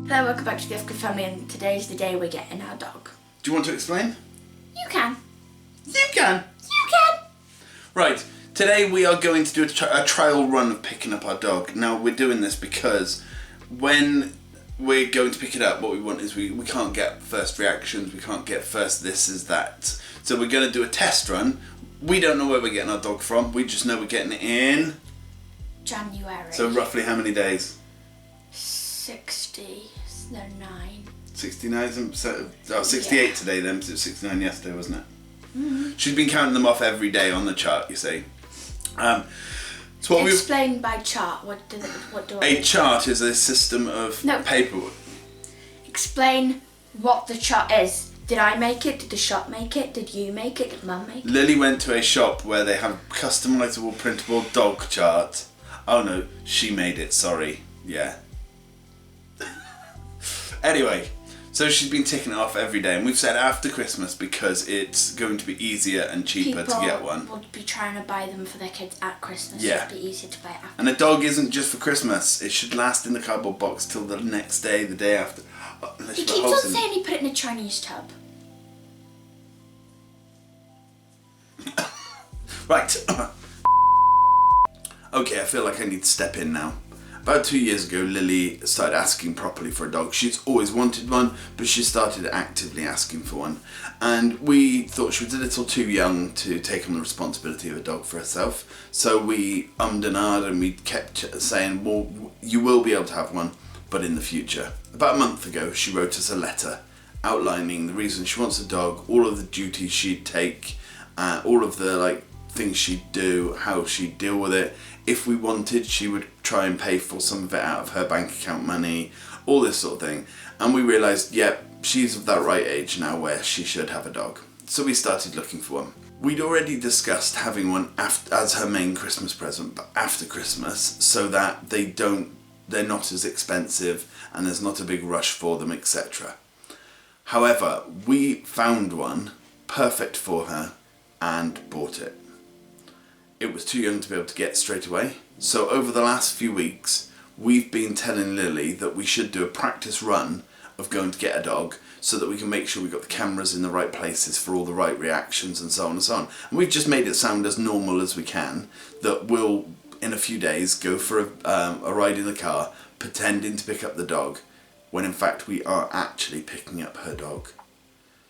Hello, welcome back to the Good Family, and today's the day we're getting our dog. Do you want to explain? You can. You can! You can! Right, today we are going to do a trial run of picking up our dog. Now, we're doing this because when we're going to pick it up, what we want is we can't get first reactions, we can't get first this is that. So we're going to do a test run. We don't know where we're getting our dog from, we just know we're getting it in... January. So roughly how many days? 69. 69, 68 Yeah. today then, because it was 69 yesterday, wasn't it? Mm-hmm. She's been counting them off every day on the chart, you see. So what Explain by chart. What do I A chart is a system of paperwork. Explain what the chart is. Did I make it? Did the shop make it? Did you make it? Did Mum make it? Lily went to a shop where they have customizable printable dog chart. Oh no, she made it, sorry. Yeah. Anyway, so she's been ticking it off every day, and we've said after Christmas because it's going to be easier and cheaper to get one. People would be trying to buy them for their kids at Christmas. Yeah. So it'd be easier to buy it after. And a dog isn't just for Christmas. It should last in the cardboard box till the next day, the day after. Unless He you put keeps holes on in saying he put it in a Chinese tub. Right. Okay, I feel like I need to step in now. About 2 years ago, Lily started asking properly for a dog. She's always wanted one, but she started actively asking for one. And we thought she was a little too young to take on the responsibility of a dog for herself. So we ummed and ahed, and we kept saying, well, you will be able to have one, but in the future. About a month ago, she wrote us a letter outlining the reason she wants a dog, all of the duties she'd take, all of the things she'd do, how she'd deal with it. If we wanted, she would try and pay for some of it out of her bank account money, all this sort of thing. And we realised, yep, she's of that right age now where she should have a dog. So we started looking for one. We'd already discussed having one as her main Christmas present, but after Christmas, so that they're not as expensive and there's not a big rush for them, etc. However, we found one perfect for her and bought it. It was too young to be able to get straight away. So over the last few weeks, we've been telling Lily that we should do a practice run of going to get a dog so that we can make sure we've got the cameras in the right places for all the right reactions and so on and so on. And we've just made it sound as normal as we can, that we'll, in a few days, go for a ride in the car, pretending to pick up the dog, when in fact we are actually picking up her dog.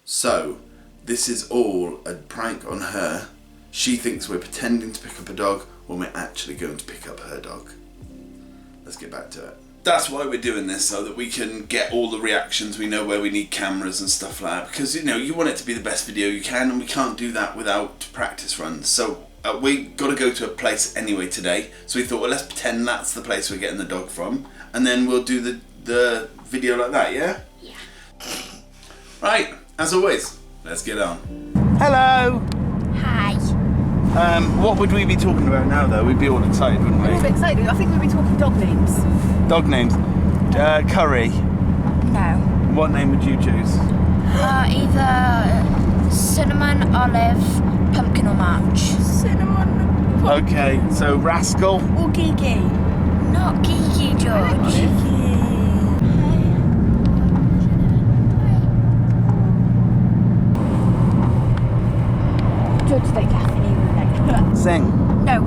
So, this is all a prank on her. She thinks we're pretending to pick up a dog when we're actually going to pick up her dog. Let's get back to it. That's why we're doing this, so that we can get all the reactions, we know where we need cameras and stuff like that, because you want it to be the best video you can, and we can't do that without practice runs. So we got to go to a place anyway today, so we thought, well, let's pretend that's the place we're getting the dog from, and then we'll do the video like that, yeah? Yeah. Right, as always, let's get on. Hello! Hi. What would we be talking about now, though? We'd be all excited, wouldn't we? I'm a bit excited. I think we'll be talking dog names. Dog names. Curry. No. What name would you choose? Either cinnamon, olive, pumpkin, or march. Cinnamon. Okay, so Rascal. Or Gigi. Not Gigi, George. Gigi. George, they definitely like. Sing. No.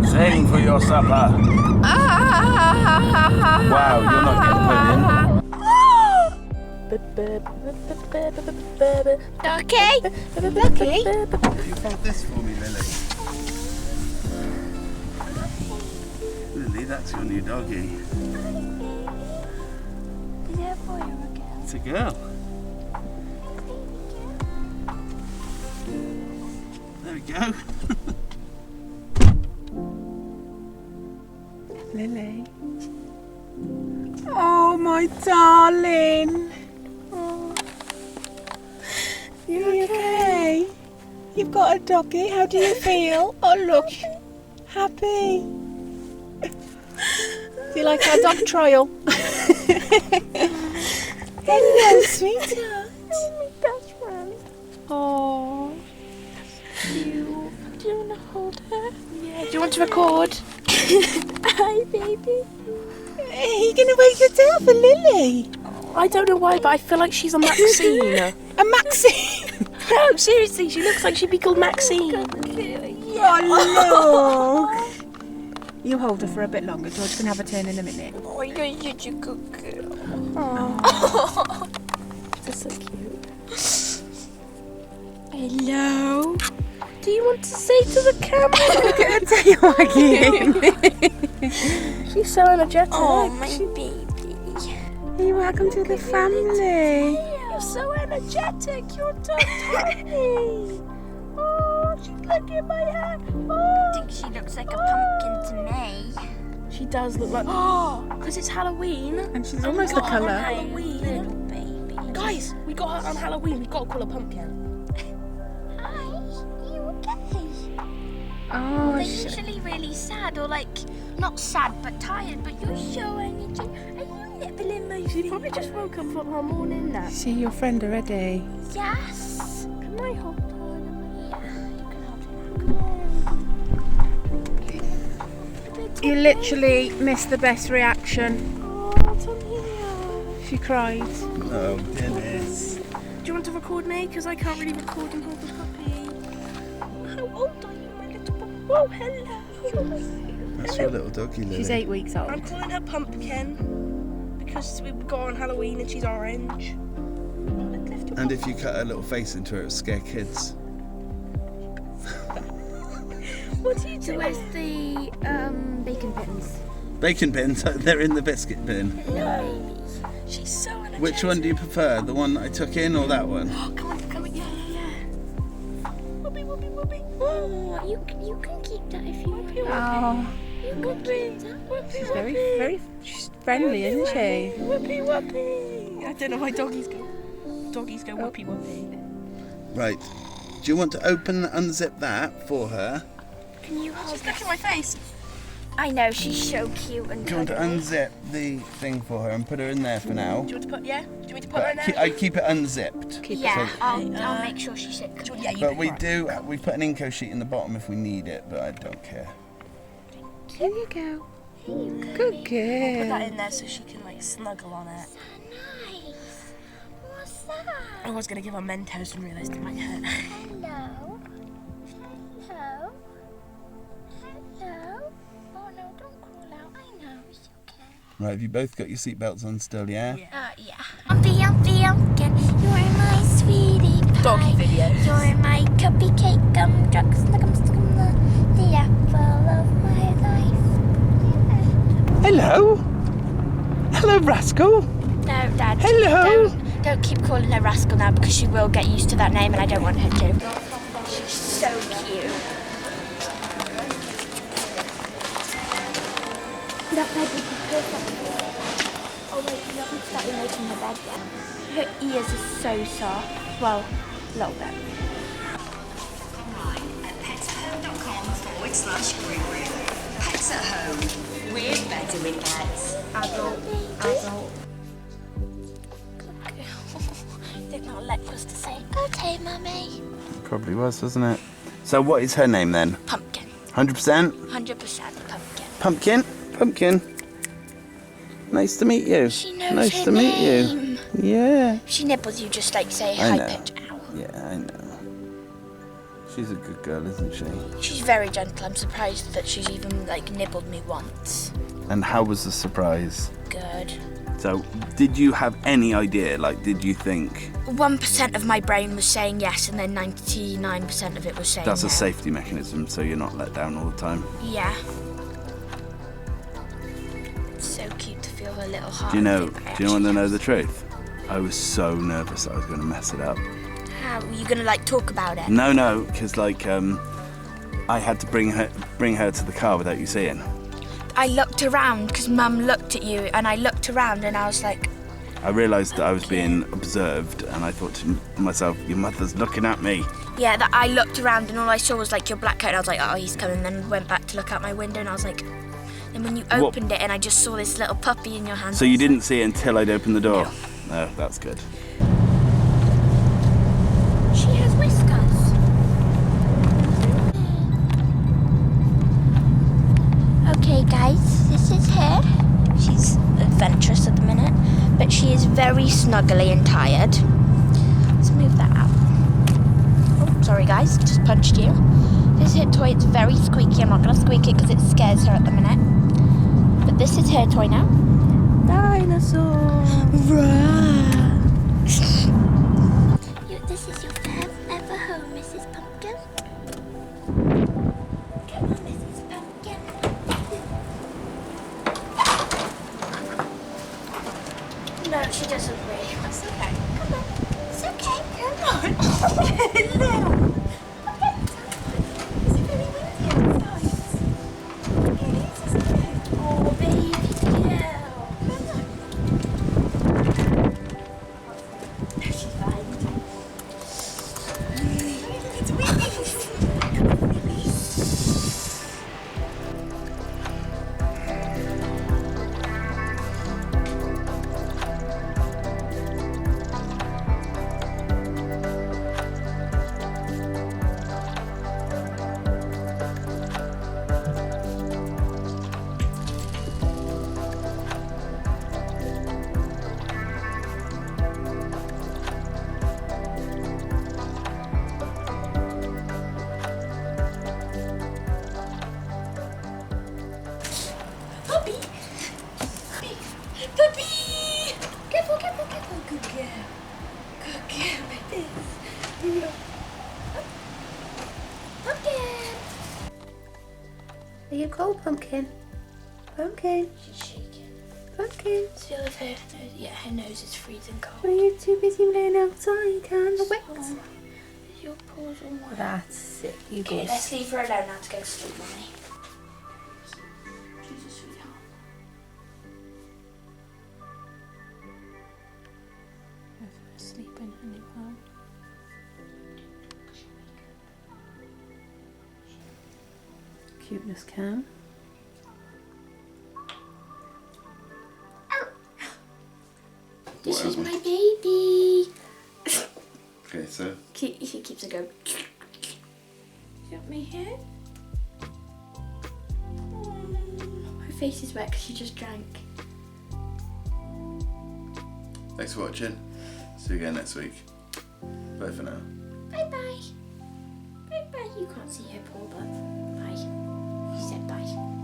Sing for your supper. Wow, you're not going to Okay. Okay. You hold this for me, Lily. Lily, that's your new doggy. Is it a boy or a girl? It's a girl. There we go. Lily. Oh, my darling. Oh. You okay? You've got a doggy. How do you feel? Oh, look. Happy. Do you like our dog trial? Hello, sweetheart. Oh, my best friend. Oh. Do you want to hold her? Yeah. Do you want to record? Hi, baby. Are you going to wake your tail for Lily? I don't know why, but I feel like she's a Maxine. A Maxine? No, seriously, she looks like she'd be called Maxine. Oh, look. You hold her for a bit longer. George can have a turn in a minute. Oh, you're such a good girl. Oh. That's so cute. Hello. Do you want to say to the camera? Look at her tail wagging. She's so energetic. Oh, my baby. Hey, welcome to the family. You're so energetic. You're so tiny. Oh, she's looking at my hair. Oh. I think she looks like a pumpkin to me. She does look like. Oh, because it's Halloween. And she's we almost got the her on colour. Halloween. Little baby. Guys, we got her on Halloween. We've got to call her Pumpkin. Hi, you okay? Oh, They're usually really sad or like, not sad but tired, but you're so energy. Are you nibbling my She probably just woke up from her morning nap. see your friend already. Yes. Can I hold her? Yeah, you can hold her. You literally missed the best reaction. Oh, Tom here. She cried. Oh, Dennis. Do you want to record me? Because I can't really record and hold the puppy. How old are you, my little puppy? Whoa, hello. That's your little doggy, Lily. She's 8 weeks old. I'm calling her Pumpkin because we got on Halloween and she's orange. And if you cut her little face into it, it'll scare kids. What are you So doing? where's the bacon pins? Bacon bins, they're in the biscuit bin. No. She's so energetic. Which one do you prefer? The one that I took in or that one? Oh, come on, yeah. Whoopee, whoopee, whoopee. Oh, you can keep that if you want. Oh, You can keep that. she's very she's friendly, isn't she? Whoopee, whoopee. I don't know why doggies go. Doggies go whoopee, whoopee. Right. Do you want to open and unzip that for her? Can you hold She's looking at my face. I know, she's so cute and Do you want to cuddly. unzip the thing for her and put her in there for now? Do you want to put, yeah? Do you want me to put her in But there? I keep it unzipped. Yeah, So- I'll make sure she sits. Yeah, you But pick we her up. we put an Inco sheet in the bottom if we need it, but I don't care. Here you go. Good Put that girl. in there so she can like snuggle on it. Nice. What's that? I was going to give her Mentos and realised it might hurt. Hello. Hello. Hello. Oh no, don't crawl out. I know, it's okay. Right, have you both got your seatbelts on still, yeah? Yeah. Umpy, Uncan. You're my sweetie pie. Doggy videos. You're my cupcake gumdrop. Snuggum, the apple of my life. Hello? Hello, rascal. No, Dad. Hello. Don't keep calling her Rascal now because she will get used to that name and I don't want her to. She's so cute. That bed would be perfect. Oh wait, you haven't started making her bed yet. Her ears are so soft. Well, a little bit. At petshome.com/guru. Pets at home. We're better with pets. Adult. Did not let us to say, okay, mummy. Probably was, wasn't it? So what is her name then? Pumpkin. 100%? 100% pumpkin. Pumpkin? Pumpkin. Nice to meet you. She knows nice her to meet you. name. Yeah. She nibbles you just like say I high know. pitch ow. Yeah, I know. She's a good girl, isn't she? She's very gentle. I'm surprised that she's even like nibbled me once. And how was the surprise? Good. So, did you have any idea? Like, did you think 1% of my brain was saying yes, and then 99% of it was saying that's no. a safety mechanism so you're not let down all the time? Yeah. It's so cute to feel her little heart. Do you want actually to know the yes. truth? I was so nervous that I was going to mess it up. How were you gonna like talk about it? No, because like I had to bring her to the car without you seeing. I looked around because Mum looked at you, and I looked around, and I was like, I realised that I was being observed, and I thought to myself, your mother's looking at me. yeah. That I looked around, and all I saw was like your black coat, and I was like, oh, he's coming. Then went back to look out my window, and I was like, and when you What? opened it, and I just saw this little puppy in your hand. So you didn't see it until I'd opened the door? No, that's good. She has whiskers. Okay, guys, this is her. She's adventurous at the minute, but she is very snuggly and tired. Let's move that out. Oh, sorry guys, just punched you. This her toy, it's very squeaky. I'm not going to squeak it because it scares her at the minute. But this is her toy now. Dinosaur. This is your forever home, Mrs. Pumpkin. Come on, Mrs. Pumpkin. No, she doesn't really. It's okay. Come on. It's okay. Come on. Hello. Is it very windy outside? It is, isn't it? Oh, baby girl. Come on. No, she's fine. It's windy. Come on, Lily. Puppy! Puppy! Puppy! Careful, careful, careful. Good girl. Good girl, like this. Pumpkin. Are you cold, Pumpkin? Pumpkin? She's shaking. Pumpkin? Feel if her nose, yeah, her nose is freezing cold. Are you too busy playing outside and the wet? Your paws all wet. That's it, you Okay, boys. let's leave her alone now to go to sleep, Mummy. She's a sweetheart. Sleeping anyone? Cuteness cam. This is Whatever. my baby. Okay, so He keeps it going. Got me here? Her face is wet because she just drank. thanks for watching. See you again next week. Bye for now. Bye bye. Bye bye. You can't see her paw, but bye. She said bye.